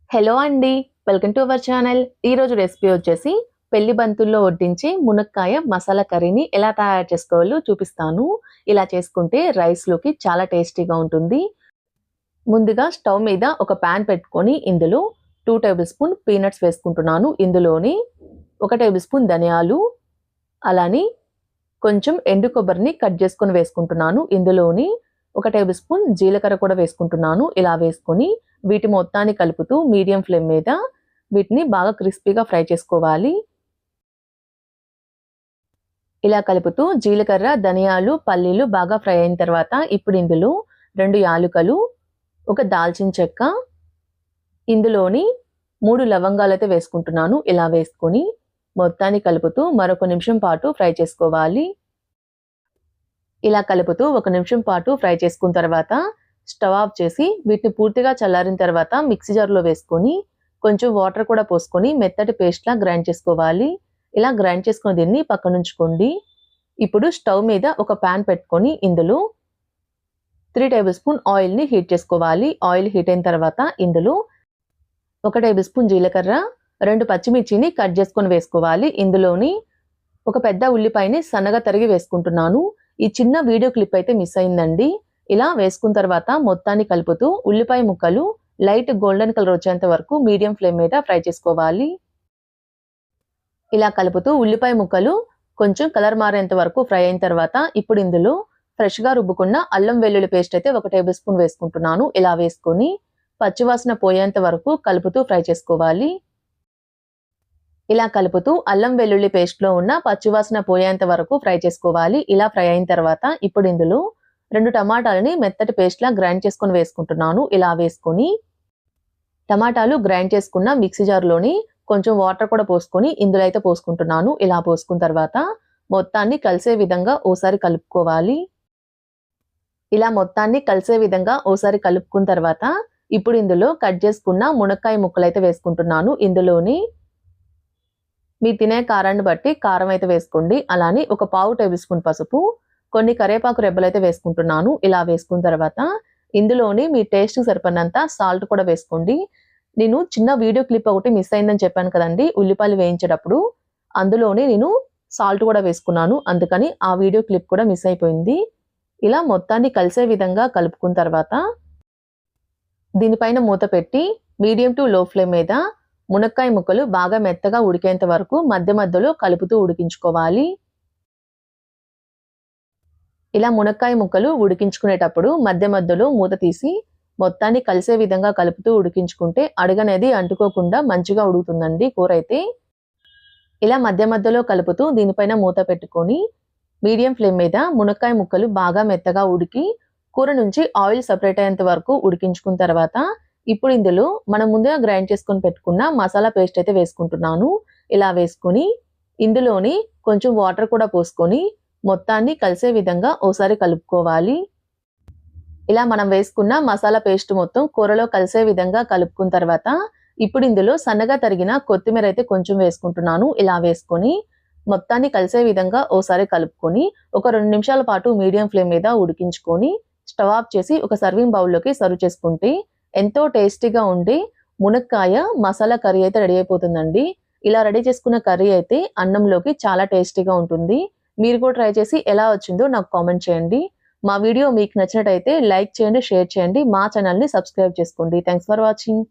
Hello అండి, welcome to our channel. ఈరోజు recipe వచ్చేసి పెళ్లి బంతుల్లో వడ్డించే మునక్కాయ మసాలా కర్రీని ఎలా తయారు చేసుకోవాలో చూపిస్తాను. ఇలా చేసుకుంటే రైస్లోకి చాలా టేస్టీగా ఉంటుంది. ముందుగా స్టవ్ మీద ఒక ప్యాన్ పెట్టుకొని ఇందులో 2 టేబుల్ స్పూన్ పీనట్స్ వేసుకుంటున్నాను. ఇందులోని 1 టేబుల్ స్పూన్ ధనియాలు, అలానే కొంచెం ఎండు కొబ్బరిని కట్ చేసుకొని వేసుకుంటున్నాను. ఇందులోని 1 టేబుల్ స్పూన్ జీలకర్ర కూడా వేసుకుంటున్నాను. ఇలా వేసుకొని వీటి మొత్తాన్ని కలుపుతూ మీడియం ఫ్లేమ్ మీద వీటిని బాగా క్రిస్పీగా ఫ్రై చేసుకోవాలి. ఇలా కలుపుతూ జీలకర్ర, ధనియాలు, పల్లీలు బాగా ఫ్రై అయిన తర్వాత ఇప్పుడు ఇందులో 2 యాలుకలు, ఒక దాల్చిన చెక్క, ఇందులోని 3 లవంగాలైతే వేసుకుంటున్నాను. ఇలా వేసుకొని మొత్తాన్ని కలుపుతూ మరొక నిమిషం పాటు ఫ్రై చేసుకోవాలి. ఇలా కలుపుతూ 1 నిమిషం పాటు ఫ్రై చేసుకున్న తర్వాత స్టవ్ ఆఫ్ చేసి వీటిని పూర్తిగా చల్లారిన తర్వాత మిక్సీ జార్లో వేసుకొని కొంచెం వాటర్ కూడా పోసుకొని మెత్తటి పేస్ట్లా గ్రైండ్ చేసుకోవాలి. ఇలా గ్రైండ్ చేసుకున్న దీన్ని పక్కనుంచుకోండి. ఇప్పుడు స్టవ్ మీద ఒక ప్యాన్ పెట్టుకొని ఇందులో 3 టేబుల్ స్పూన్ ఆయిల్ని హీట్ చేసుకోవాలి. ఆయిల్ హీట్ అయిన తర్వాత ఇందులో 1 టేబుల్ స్పూన్ జీలకర్ర, 2 పచ్చిమిర్చిని కట్ చేసుకొని వేసుకోవాలి. ఇందులోని ఒక పెద్ద ఉల్లిపాయని సన్నగా తరిగి వేసుకుంటున్నాను. ఈ చిన్న వీడియో క్లిప్ అయితే మిస్ అయిందండి. ఇలా వేసుకున్న తర్వాత మొత్తాన్ని కలుపుతూ ఉల్లిపాయ ముక్కలు లైట్ గోల్డెన్ కలర్ వచ్చేంత వరకు మీడియం ఫ్లేమ్ మీద ఫ్రై చేసుకోవాలి. ఇలా కలుపుతూ ఉల్లిపాయ ముక్కలు కొంచెం కలర్ మారేంత వరకు ఫ్రై అయిన తర్వాత ఇప్పుడు ఇందులో ఫ్రెష్గా రుబ్బుకున్న అల్లం వెల్లుల్లి పేస్ట్ అయితే 1 టేబుల్ స్పూన్ వేసుకుంటున్నాను. ఇలా వేసుకొని పచ్చివాసన పోయేంత వరకు కలుపుతూ ఫ్రై చేసుకోవాలి. ఇలా కలుపుతూ అల్లం వెల్లుల్లి పేస్ట్లో ఉన్న పచ్చివాసన పోయేంత వరకు ఫ్రై చేసుకోవాలి. ఇలా ఫ్రై అయిన తర్వాత ఇప్పుడు ఇందులో 2 టమాటాలని మెత్తటి పేస్ట్లా గ్రైండ్ చేసుకొని వేసుకుంటున్నాను. ఇలా వేసుకొని టమాటాలు గ్రైండ్ చేసుకున్న మిక్సీ జార్లోని కొంచెం వాటర్ కూడా పోసుకొని ఇందులో అయితే పోసుకుంటున్నాను. ఇలా పోసుకున్న తర్వాత మొత్తాన్ని కలిసే విధంగా ఓసారి కలుపుకోవాలి. ఇలా మొత్తాన్ని కలిసే విధంగా ఓసారి కలుపుకున్న తర్వాత ఇప్పుడు ఇందులో కట్ చేసుకున్న మునక్కాయ ముక్కలైతే వేసుకుంటున్నాను. ఇందులోని మీ తినే కారాన్ని బట్టి కారం అయితే వేసుకోండి. అలానే ఒక 1/4 టేబుల్ స్పూన్ పసుపు, కొన్ని కరివేపాకు రెబ్బలైతే వేసుకుంటున్నాను. ఇలా వేసుకున్న తర్వాత ఇందులోని మీ టేస్ట్కి సరిపడినంత సాల్ట్ కూడా వేసుకోండి. నేను చిన్న వీడియో క్లిప్ ఒకటి మిస్ అయిందని చెప్పాను కదండి ఉల్లిపాయలు వేయించేటప్పుడు, అందులోనే నేను సాల్ట్ కూడా వేసుకున్నాను. అందుకని ఆ వీడియో క్లిప్ కూడా మిస్ అయిపోయింది. ఇలా మొత్తాన్ని కలిసే విధంగా కలుపుకున్న తర్వాత దీనిపైన మూత పెట్టి మీడియం టు లో ఫ్లేమ్ మీద మునక్కాయ ముక్కలు బాగా మెత్తగా ఉడికేంత వరకు మధ్య మధ్యలో కలుపుతూ ఉడికించుకోవాలి. ఇలా మునక్కాయ ముక్కలు ఉడికించుకునేటప్పుడు మధ్య మధ్యలో మూత తీసి మొత్తాన్ని కలిసే విధంగా కలుపుతూ ఉడికించుకుంటే అడుగనేది అంటుకోకుండా మంచిగా ఉడుకుతుందండి కూర అయితే. ఇలా మధ్య మధ్యలో కలుపుతూ దీనిపైన మూత పెట్టుకొని మీడియం ఫ్లేమ్ మీద మునక్కాయ ముక్కలు బాగా మెత్తగా ఉడికి కూర నుంచి ఆయిల్ సపరేట్ అయ్యేంత వరకు ఉడికించుకున్న తర్వాత ఇప్పుడు ఇందులో మనం ముందుగా గ్రైండ్ చేసుకొని పెట్టుకున్న మసాలా పేస్ట్ అయితే వేసుకుంటున్నాను. ఇలా వేసుకొని ఇందులోని కొంచెం వాటర్ కూడా పోసుకొని మొత్తాన్ని కలిసే విధంగా ఓసారి కలుపుకోవాలి. ఇలా మనం వేసుకున్న మసాలా పేస్ట్ మొత్తం కూరలో కలిసే విధంగా కలుపుకున్న తర్వాత ఇప్పుడు ఇందులో సన్నగా తరిగిన కొత్తిమీర అయితే కొంచెం వేసుకుంటున్నాను. ఇలా వేసుకొని మొత్తాన్ని కలిసే విధంగా ఓసారి కలుపుకొని ఒక 2 నిమిషాల పాటు మీడియం ఫ్లేమ్ మీద ఉడికించుకొని స్టవ్ ఆఫ్ చేసి ఒక సర్వింగ్ బౌల్లోకి సర్వ్ చేసుకుంటే ఎంతో టేస్టీగా ఉండే మునక్కాయ మసాలా కర్రీ అయితే రెడీ అయిపోతుందండి. ఇలా రెడీ చేసుకున్న కర్రీ అయితే అన్నంలోకి చాలా టేస్టీగా ఉంటుంది. మీరు కూడా ట్రై చేసి ఎలా వచ్చిందో నాకు కామెంట్ చేయండి. మా వీడియో మీకు నచ్చినట్టయితే లైక్ చేయండి, షేర్ చేయండి. మా ఛానల్ని సబ్స్క్రైబ్ చేసుకోండి. Thanks for watching.